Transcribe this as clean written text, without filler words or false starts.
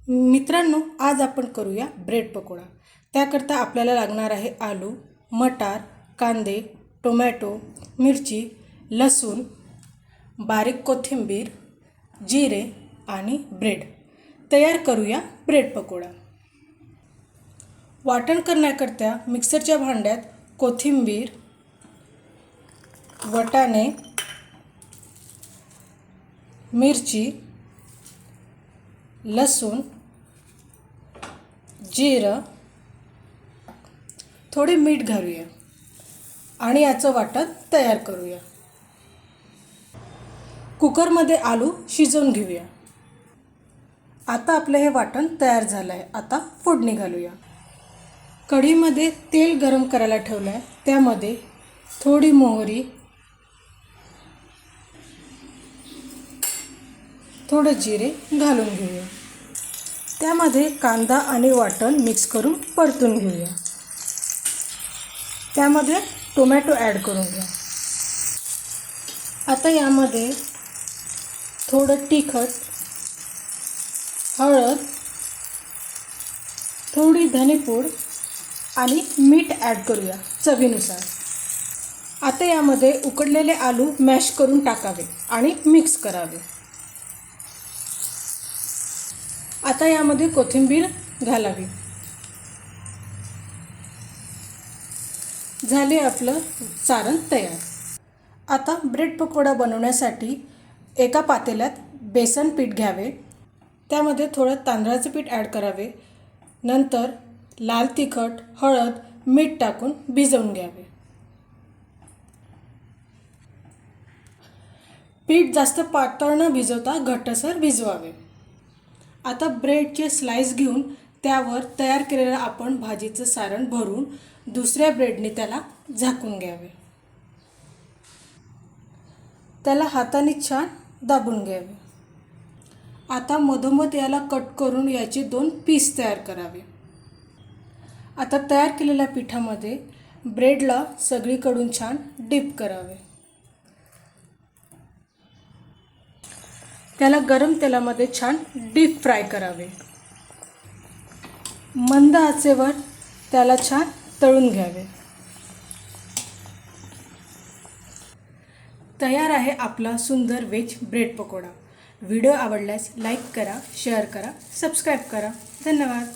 मित्रांनो, आज आपण करूया ब्रेड पकोडा। त्याकरता आपल्याला लागणार आहे आलू, मटार, कांदे, टोमॅटो, मिरची, लसूण, बारीक कोथिंबीर, जिरे आणि ब्रेड। तयार करूया ब्रेड पकोडा। वाटण करण्याकरता मिक्सरच्या भांड्यात कोथिंबीर, वटाणे, मिरची, लसूण, जिरं, थोडे मीठ घालूया आणि याचं वाटण तयार करूया। कुकरमध्ये आलू शिजवून घेऊया। आता आपले हे वाटण तयार झालं आहे। आता फोडणी घालूया। कढईमध्ये तेल गरम करायला ठेवलं आहे। त्यामध्ये थोडी मोहरी, थोडे जिरे घालून घेऊया। त्यामध्ये कांदा आणि वाटण मिक्स करून परतून घेऊया। त्यामध्ये टोमॅटो ॲड करून घ्या। आता यामध्ये थोडं तिखट, हळद, थोडी धनेपूड आणि मीठ ॲड करूया चवीनुसार। आता यामध्ये उकडलेले आलू मॅश करून टाकावे आणि मिक्स करावे। आता यामध्ये कोथिंबीर घालावी। झाले आपलं सारण तयार। आता ब्रेड पकोडा बनवण्यासाठी एका पातेल्यात बेसन पीठ घ्यावे। त्यामध्ये थोडं तांदळाचं पीठ ॲड करावे। नंतर लाल तिखट, हळद, मीठ टाकून भिजवून घ्यावे। पीठ जास्त पातळ न भिजवता घट्टसर भिजवावे। आता ब्रेडचे स्लाइस घेऊन त्यावर तयार केलेलं आपण भाजीचं सारण भरून दुसऱ्या ब्रेडने त्याला झाकून घ्यावे। त्याला हाताने छान दाबून घ्यावे। आता मधोमध याला कट करून याचे 2 पीस तयार करावे। आता तयार केलेल्या पिठामध्ये ब्रेडला सगळीकडून छान डिप करावे। त्याला गरम तेलामध्ये छान डीप फ्राय करावे। मंद आचेवर त्याला छान तळून घ्यावे। तयार आहे आपला सुंदर वेज ब्रेड पकोडा। व्हिडिओ आवडल्यास लाईक करा, शेअर करा, सबस्क्राईब करा। धन्यवाद।